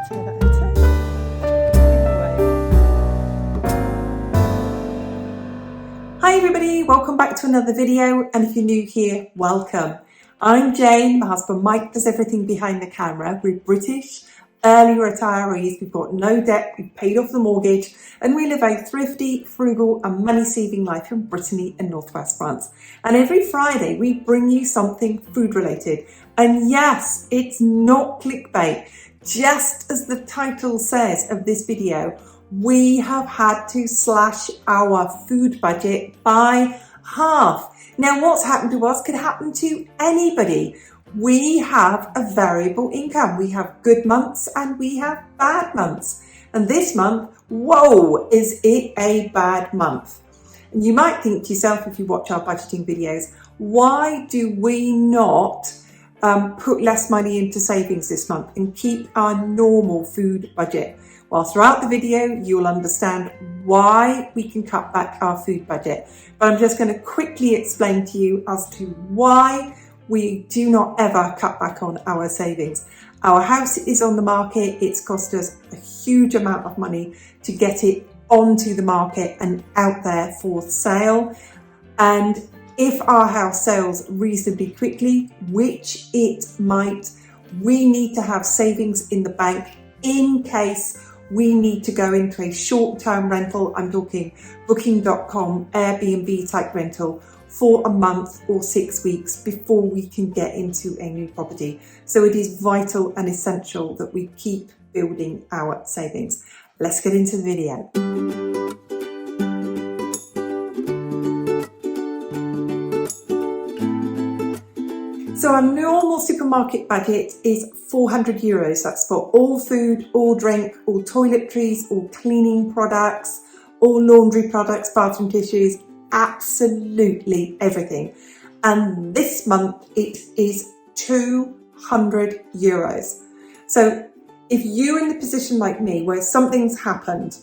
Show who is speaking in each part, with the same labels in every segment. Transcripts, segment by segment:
Speaker 1: Hi everybody, welcome back to another video, and if you're new here, welcome. I'm Jane, my husband Mike does everything behind the camera. We're British, early retirees, we've got no debt, we've paid off the mortgage, and we live a thrifty, frugal and money-saving life in Brittany and Northwest France. And every Friday we bring you something food related. And yes, it's not clickbait. Just as the title says of this video, we have had to slash our food budget by half. Now, what's happened to us could happen to anybody. We have a variable income. We have good months and we have bad months. And this month, whoa, is it a bad month? And you might think to yourself, if you watch our budgeting videos, why do we not put less money into savings this month and keep our normal food budget? Well, throughout the video, you'll understand why we can cut back our food budget. But I'm just going to quickly explain to you as to why we do not ever cut back on our savings. Our house is on the market. It's cost us a huge amount of money to get it onto the market and out there for sale. And if our house sells reasonably quickly, which it might, we need to have savings in the bank in case we need to go into a short-term rental. I'm talking booking.com, Airbnb type rental for a month or 6 weeks before we can get into a new property. So it is vital and essential that we keep building our savings. Let's get into the video. So our normal supermarket budget is €400. That's for all food, all drink, all toiletries, all cleaning products, all laundry products, bathroom tissues, absolutely everything. And this month it is €200. So if you're in the position like me where something's happened,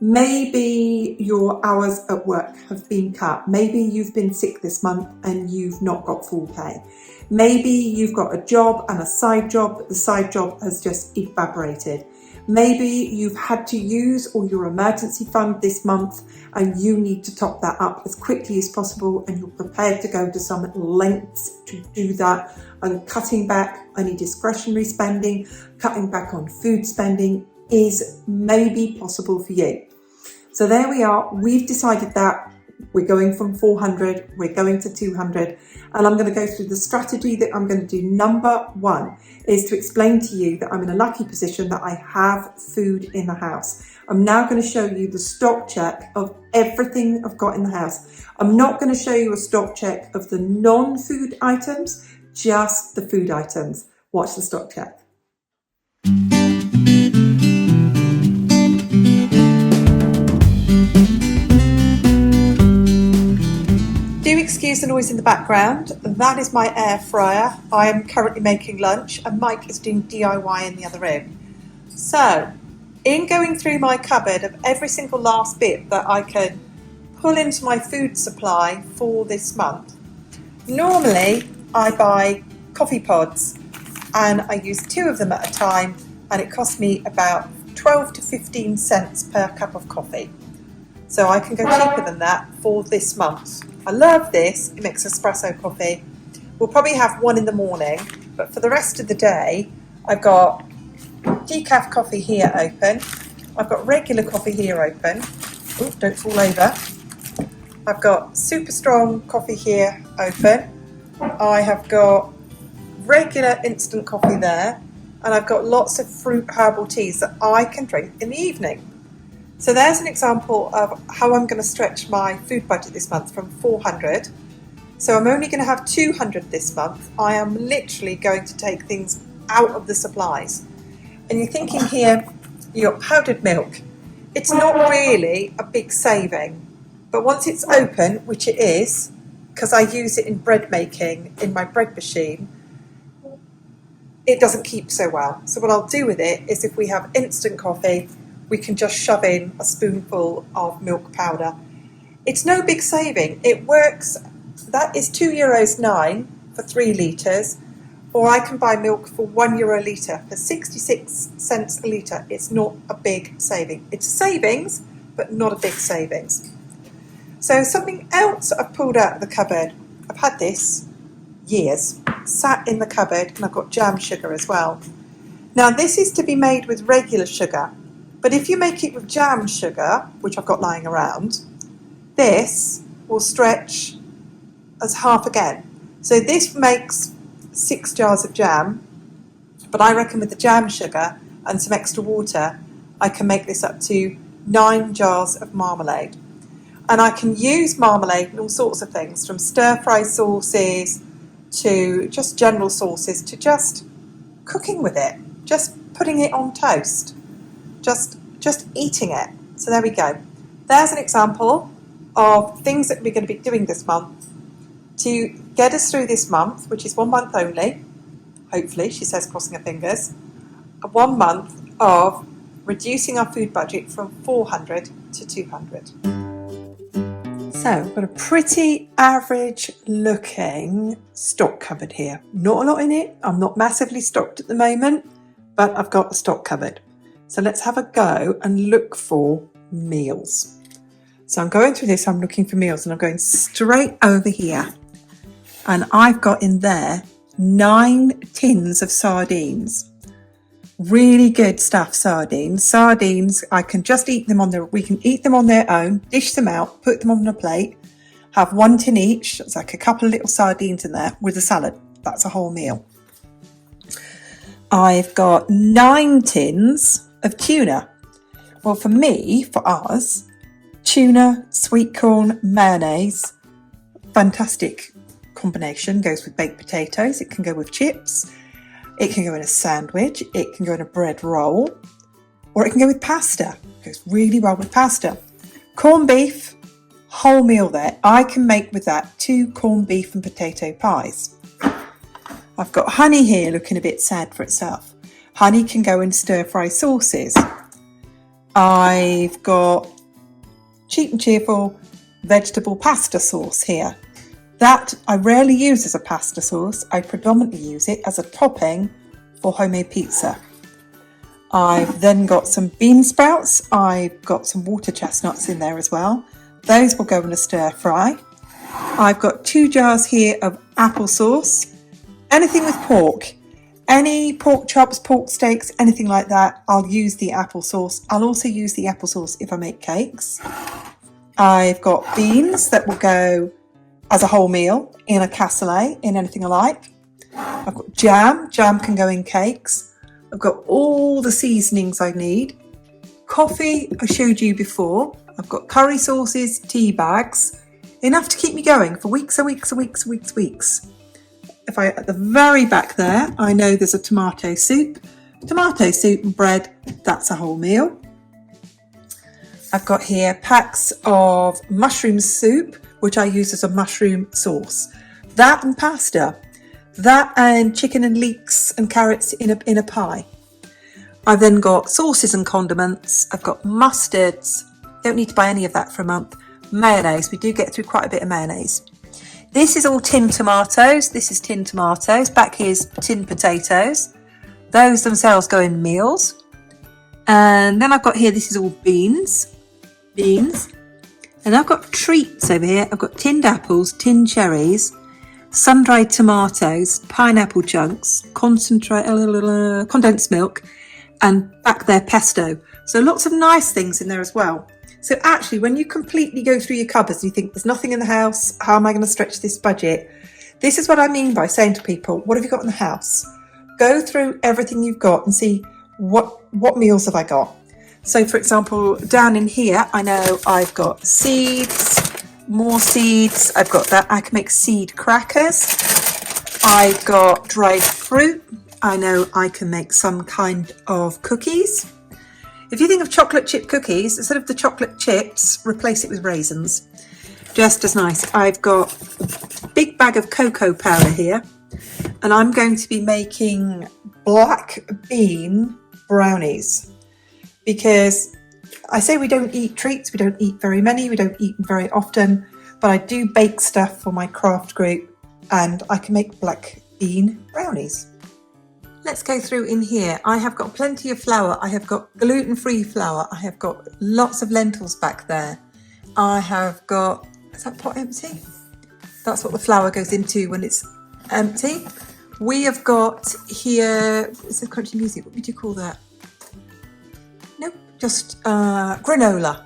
Speaker 1: maybe your hours at work have been cut. Maybe you've been sick this month and you've not got full pay. Maybe you've got a job and a side job, but the side job has just evaporated. Maybe you've had to use all your emergency fund this month and you need to top that up as quickly as possible, and you're prepared to go to some lengths to do that. And cutting back any discretionary spending, cutting back on food spending is maybe possible for you. So there we are. We've decided that we're going from 400, we're going to 200, and I'm going to go through the strategy that I'm going to do. Number one is to explain to you that I'm in a lucky position that I have food in the house. I'm now going to show you the stock check of everything I've got in the house. I'm not going to show you a stock check of the non-food items, just the food items. Watch the stock check. Do excuse the noise in the background. That is my air fryer. I am currently making lunch and Mike is doing DIY in the other room. So, in going through my cupboard of every single last bit that I can pull into my food supply for this month, normally I buy coffee pods and I use 2 of them at a time, and it costs me about 12 to 15 cents per cup of coffee. So I can go cheaper than that for this month. I love this. It makes espresso coffee. We'll probably have one in the morning, but for the rest of the day, I've got decaf coffee here open. I've got regular coffee here open. Ooh, don't fall over. I've got super strong coffee here open. I have got regular instant coffee there, and I've got lots of fruit herbal teas that I can drink in the evening. So there's an example of how I'm going to stretch my food budget this month from 400. So I'm only going to have 200 this month. I am literally going to take things out of the supplies. And you're thinking here, your powdered milk. It's not really a big saving, but once it's open, which it is, because I use it in bread making in my bread machine, it doesn't keep so well. So what I'll do with it is, if we have instant coffee, we can just shove in a spoonful of milk powder. It's no big saving. It works. That is €2.09 for 3 litres. or I can buy milk for €1 a litre for 66 cents a litre. It's not a big saving. It's a savings, but not a big savings. So something else I've pulled out of the cupboard, I've had this years, sat in the cupboard, and I've got jam sugar as well. Now this is to be made with regular sugar, but if you make it with jam sugar, which I've got lying around, this will stretch as half again. So this makes 6 jars of jam, but I reckon with the jam sugar and some extra water, I can make this up to 9 jars of marmalade. And I can use marmalade in all sorts of things, from stir-fry sauces to just general sauces to just cooking with it, just putting it on toast, just eating it. So there we go. There's an example of things that we're going to be doing this month to get us through this month, which is 1 month only, hopefully, she says, crossing her fingers, 1 month of reducing our food budget from 400 to 200. So I've got a pretty average looking stock cupboard here. Not a lot in it. I'm not massively stocked at the moment, but I've got a stock cupboard. So let's have a go and look for meals. So I'm going through this, I'm looking for meals, and I'm going straight over here. And I've got in there 9 tins of sardines. Really good stuff, sardines. Sardines, I can just eat them we can eat them on their own, dish them out, put them on a plate, have 1 tin each. It's like a couple of little sardines in there with a salad. That's a whole meal. I've got 9 tins of tuna. Well, for me, for us, tuna, sweet corn, mayonnaise, fantastic combination. Goes with baked potatoes. It can go with chips. It can go in a sandwich, it can go in a bread roll, or it can go with pasta. It goes really well with pasta. Corned beef, whole meal there. I can make with that 2 corned beef and potato pies. I've got honey here looking a bit sad for itself. Honey can go in stir-fry sauces. I've got cheap and cheerful vegetable pasta sauce here. That I rarely use as a pasta sauce. I predominantly use it as a topping for homemade pizza. I've then got some bean sprouts. I've got some water chestnuts in there as well. Those will go in a stir fry. I've got 2 jars here of applesauce. Anything with pork. Any pork chops, pork steaks, anything like that, I'll use the applesauce. I'll also use the applesauce if I make cakes. I've got beans that will go as a whole meal, in a cassoulet, in anything I like. I've got jam. Jam can go in cakes. I've got all the seasonings I need. Coffee, I showed you before. I've got curry sauces, tea bags. Enough to keep me going for weeks and weeks and weeks and weeks and weeks. At the very back there, I know there's a tomato soup. Tomato soup and bread, that's a whole meal. I've got here packs of mushroom soup, which I use as a mushroom sauce. That and pasta. That and chicken and leeks and carrots in a pie. I've then got sauces and condiments. I've got mustards. Don't need to buy any of that for a month. Mayonnaise. We do get through quite a bit of mayonnaise. This is all tinned tomatoes. This is tinned tomatoes. Back here's tinned potatoes. Those themselves go in meals. And then I've got here, this is all beans. And I've got treats over here. I've got tinned apples, tinned cherries, sun-dried tomatoes, pineapple chunks, condensed milk, and back there pesto. So lots of nice things in there as well. So actually, when you completely go through your cupboards and you think there's nothing in the house, how am I going to stretch this budget? This is what I mean by saying to people, what have you got in the house? Go through everything you've got and see what meals have I got. So for example, down in here, I know I've got seeds, more seeds. I've got that. I can make seed crackers. I've got dried fruit. I know I can make some kind of cookies. If you think of chocolate chip cookies, instead of the chocolate chips, replace it with raisins. Just as nice. I've got a big bag of cocoa powder here, and I'm going to be making black bean brownies. Because I say we don't eat treats, we don't eat very many, we don't eat them very often, but I do bake stuff for my craft group, and I can make black bean brownies. Let's go through in here. I have got plenty of flour. I have got gluten-free flour. I have got lots of lentils back there. I have got, is that pot empty? That's what the flour goes into when it's empty. We have got here, is this crunchy music? What would you call that? Nope, just granola.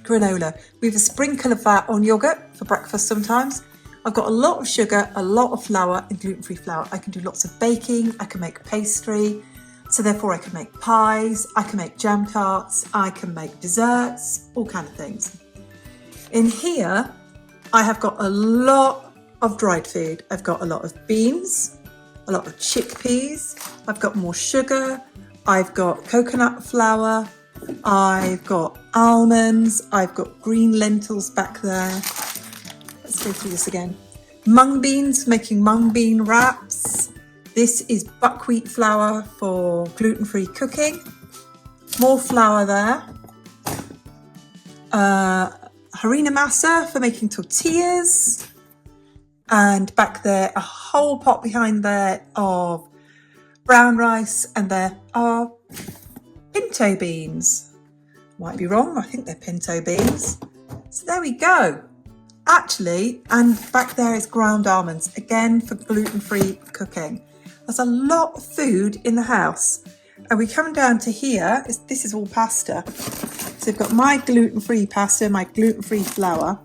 Speaker 1: Granola. We have a sprinkle of that on yogurt for breakfast sometimes. I've got a lot of sugar, a lot of flour and gluten-free flour. I can do lots of baking, I can make pastry, so therefore I can make pies, I can make jam tarts, I can make desserts, all kind of things. In here, I have got a lot of dried food. I've got a lot of beans, a lot of chickpeas, I've got more sugar, I've got coconut flour, I've got almonds, I've got green lentils back there. Let's go through this again. Mung beans, making mung bean wraps. This is buckwheat flour for gluten-free cooking. More flour there. Harina masa for making tortillas. And back there, a whole pot behind there of brown rice, and there are pinto beans. Might be wrong, I think they're pinto beans. So there we go. Actually, and back there is ground almonds, again for gluten-free cooking. There's a lot of food in the house. And we come down to here, this is all pasta. So I've got my gluten-free pasta, my gluten-free flour,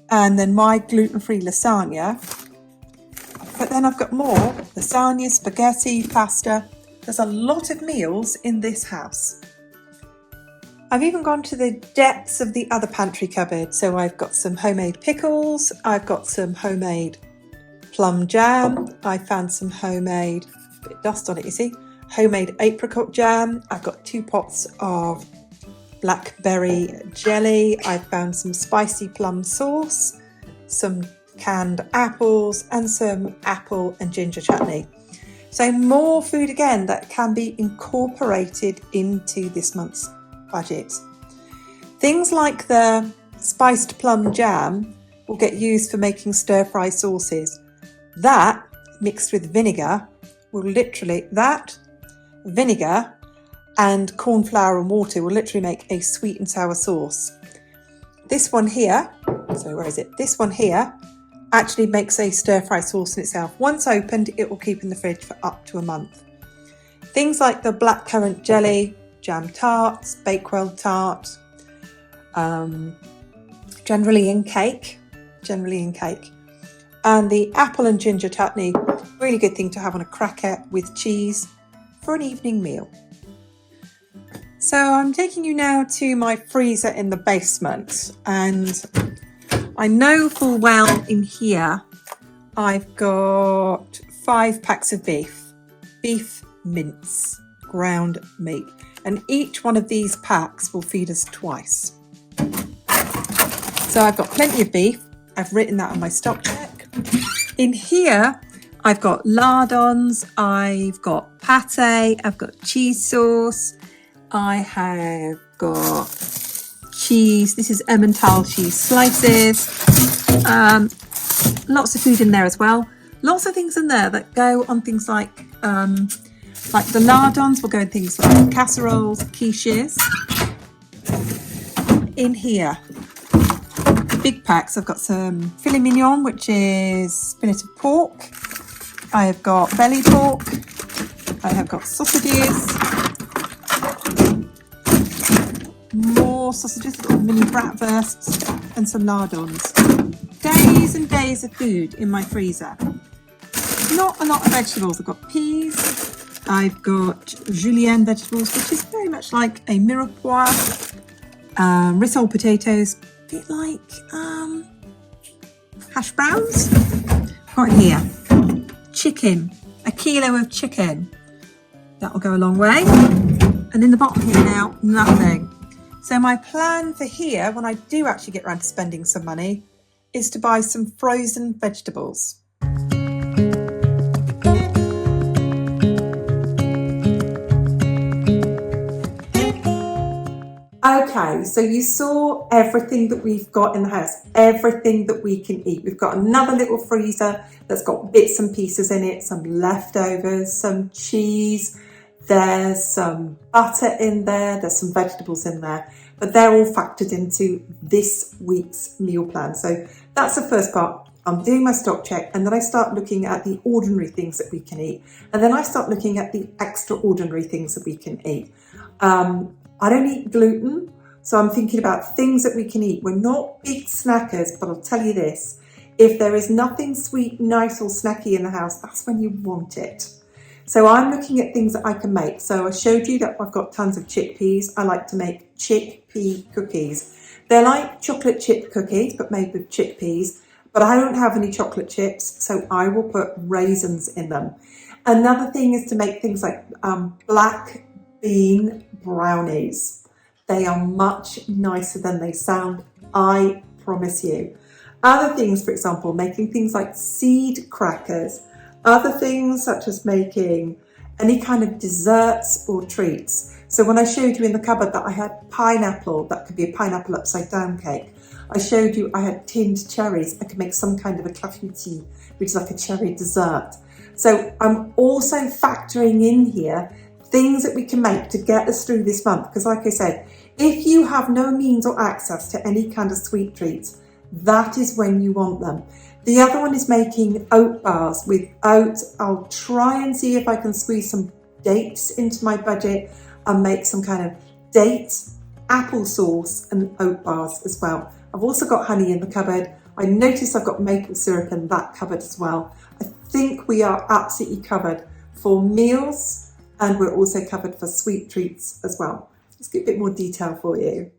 Speaker 1: and then my gluten-free lasagna. But then I've got more lasagna, spaghetti, pasta. There's a lot of meals in this house. I've even gone to the depths of the other pantry cupboard. So I've got some homemade pickles. I've got some homemade plum jam. I found some homemade, bit of dust on it, you see, homemade apricot jam. I've got 2 pots of blackberry jelly. I found some spicy plum sauce, some canned apples, and some apple and ginger chutney. So more food again that can be incorporated into this month's budget. Things like the spiced plum jam will get used for making stir-fry sauces. That, mixed with vinegar, will literally, vinegar and corn flour and water will literally make a sweet and sour sauce. This one here, so where is it? This one here actually makes a stir-fry sauce in itself. Once opened, it will keep in the fridge for up to a month. Things like the blackcurrant jelly, jam tarts, Bakewell tart, generally in cake, and the apple and ginger chutney, really good thing to have on a cracker with cheese for an evening meal. So I'm taking you now to my freezer in the basement, and I know full well in here I've got 5 packs of beef mince, ground meat. And each one of these packs will feed us twice. So I've got plenty of beef. I've written that on my stock check. In here, I've got lardons, I've got pate, I've got cheese sauce, I have got cheese. This is Emmental cheese slices. Lots of food in there as well. Lots of things in there that go on things like the lardons will go in things like casseroles, quiches. In here, big packs, I've got some filet mignon, which is fillet of pork. I have got belly pork. I have got sausages. More sausages, little mini bratwursts, and some lardons. Days and days of food in my freezer. Not a lot of vegetables. I've got peas. I've got julienne vegetables, which is very much like a mirepoix, rissole potatoes, a bit like hash browns. Got in here chicken, a kilo of chicken. That will go a long way. And in the bottom here now, nothing. So my plan for here, when I do actually get around to spending some money, is to buy some frozen vegetables. Okay, so you saw everything that we've got in the house, everything that we can eat. We've got another little freezer that's got bits and pieces in it, some leftovers, some cheese, there's some butter in there, there's some vegetables in there, but they're all factored into this week's meal plan. So that's the first part. I'm doing my stock check, and then I start looking at the ordinary things that we can eat. And then I start looking at the extraordinary things that we can eat. I don't eat gluten, so I'm thinking about things that we can eat. We're not big snackers, but I'll tell you this, if there is nothing sweet, nice or snacky in the house, that's when you want it. So I'm looking at things that I can make. So I showed you that I've got tons of chickpeas. I like to make chickpea cookies. They're like chocolate chip cookies, but made with chickpeas. But I don't have any chocolate chips, so I will put raisins in them. Another thing is to make things like black bean brownies. They are much nicer than they sound, I promise you. Other things, for example, making things like seed crackers. Other things such as making any kind of desserts or treats. So when I showed you in the cupboard that I had pineapple, that could be a pineapple upside down cake. I showed you I had tinned cherries. I could make some kind of a clafoutis, which is like a cherry dessert. So I'm also factoring in here things that we can make to get us through this month. Because like I said, if you have no means or access to any kind of sweet treats, that is when you want them. The other one is making oat bars with oats. I'll try and see if I can squeeze some dates into my budget and make some kind of dates, applesauce and oat bars as well. I've also got honey in the cupboard. I notice I've got maple syrup in that cupboard as well. I think we are absolutely covered for meals, and we're also covered for sweet treats as well. Let's get a bit more detail for you.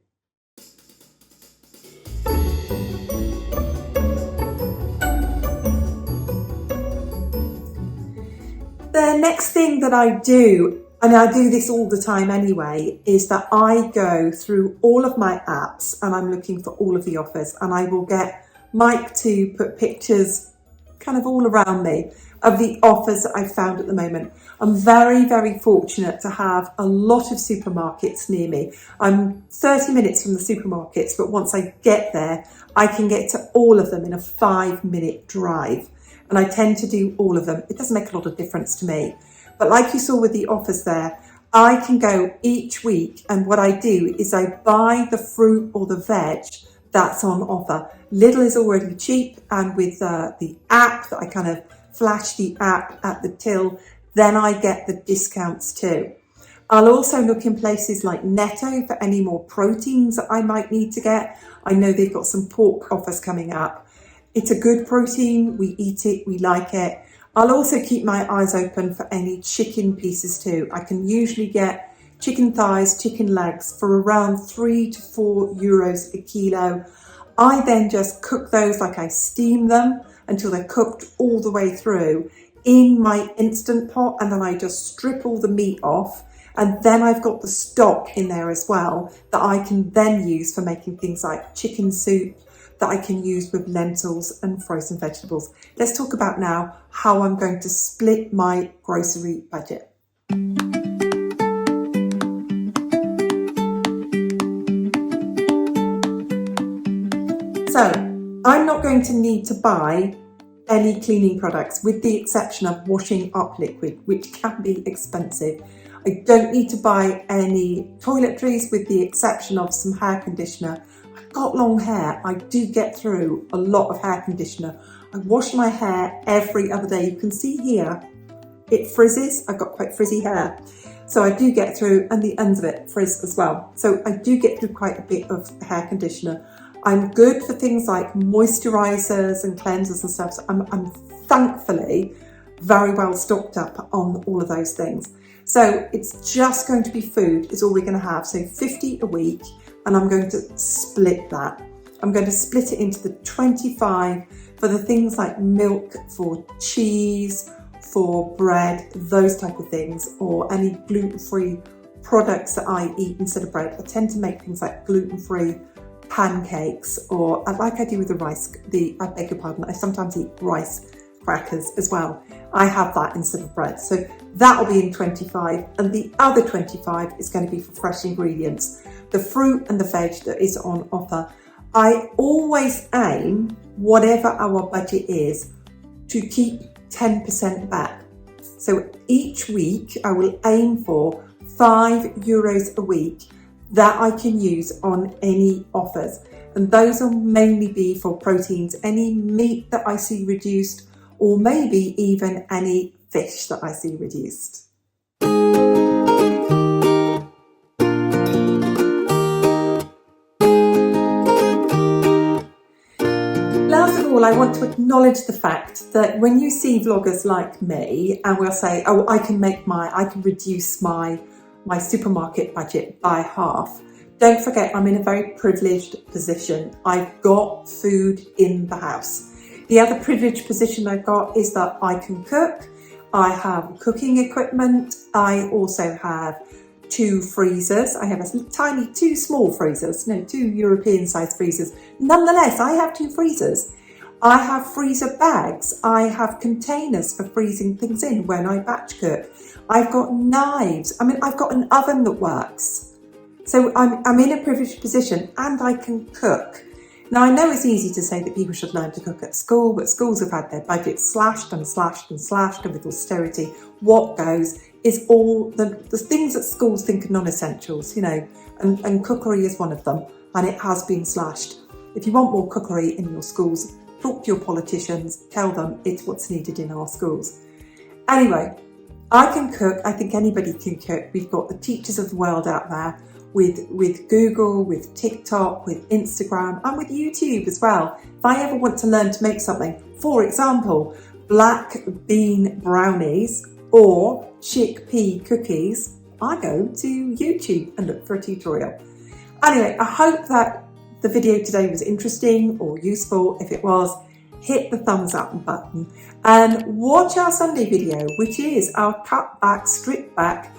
Speaker 1: The next thing that I do, and I do this all the time anyway, is that I go through all of my apps and I'm looking for all of the offers, and I will get Mike to put pictures kind of all around me of the offers that I've found at the moment. I'm very, very fortunate to have a lot of supermarkets near me. I'm 30 minutes from the supermarkets, but once I get there, I can get to all of them in a 5-minute drive. And I tend to do all of them. It doesn't make a lot of difference to me. But like you saw with the offers there, I can go each week, and what I do is I buy the fruit or the veg that's on offer. Lidl is already cheap, and with the app, that I kind of flash the app at the till, then I get the discounts too. I'll also look in places like Netto for any more proteins that I might need to get. I know they've got some pork offers coming up. It's a good protein, we eat it, we like it. I'll also keep my eyes open for any chicken pieces too. I can usually get chicken thighs, chicken legs for around €3 to €4 a kilo. I then just cook those, like I steam them until they're cooked all the way through in my Instant Pot, and then I just strip all the meat off, and then I've got the stock in there as well that I can then use for making things like chicken soup, that I can use with lentils and frozen vegetables. Let's talk about now how I'm going to split my grocery budget. So I'm not going to need to buy any cleaning products with the exception of washing up liquid, which can be expensive. I don't need to buy any toiletries with the exception of some hair conditioner. Got long hair, I do get through a lot of hair conditioner. I wash my hair every other day. You can see here, it frizzes. I've got quite frizzy hair. So I do get through, and the ends of it frizz as well. So I do get through quite a bit of hair conditioner. I'm good for things like moisturizers and cleansers and stuff. So I'm thankfully very well stocked up on all of those things. So it's just going to be food is all we're going to have. So 50 a week. And I'm going to split that. I'm going to split it into the 25 for the things like milk, for cheese, for bread, those type of things, or any gluten-free products that I eat instead of bread. I tend to make things like gluten-free pancakes, or like I do with the rice, I beg your pardon, I sometimes eat rice crackers as well. I have that instead of bread. So that'll be in 25, and the other 25 is going to be for fresh ingredients, the fruit and the veg that is on offer. I always aim, whatever our budget is, to keep 10% back. So each week I will aim for €5 a week that I can use on any offers. And those will mainly be for proteins, any meat that I see reduced, or maybe even any fish that I see reduced. Last of all, I want to acknowledge the fact that when you see vloggers like me and we'll say, oh, I can reduce my supermarket budget by half. Don't forget, I'm in a very privileged position. I've got food in the house. The other privileged position I've got is that I can cook. I have cooking equipment. I also have 2 freezers. I have a tiny 2 small freezers, no, 2 European sized freezers. Nonetheless, I have 2 freezers. I have freezer bags. I have containers for freezing things in when I batch cook. I've got knives. I mean, I've got an oven that works. So I'm in a privileged position and I can cook. Now, I know it's easy to say that people should learn to cook at school, but schools have had their budgets slashed and slashed and slashed, and with austerity, what goes is all the things that schools think are non-essentials, you know, and cookery is one of them, and it has been slashed. If you want more cookery in your schools, talk to your politicians, tell them it's what's needed in our schools. Anyway, I can cook, I think anybody can cook. We've got the teachers of the world out there, with Google, with TikTok, with Instagram, and with YouTube as well. If I ever want to learn to make something, for example, black bean brownies or chickpea cookies, I go to YouTube and look for a tutorial. Anyway, I hope that the video today was interesting or useful. If it was, hit the thumbs up button and watch our Sunday video, which is our cut back, strip back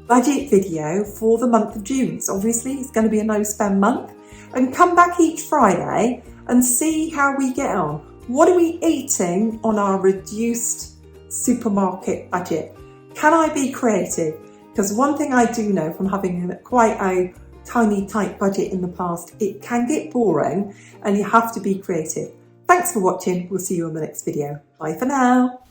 Speaker 1: budget video for the month of June. So obviously it's going to be a no spend month, and come back each Friday and see how we get on. What are we eating on our reduced supermarket budget? Can I be creative? Because one thing I do know from having quite a tiny tight budget in the past, it can get boring and you have to be creative. Thanks for watching. We'll see you on the next video. Bye for now.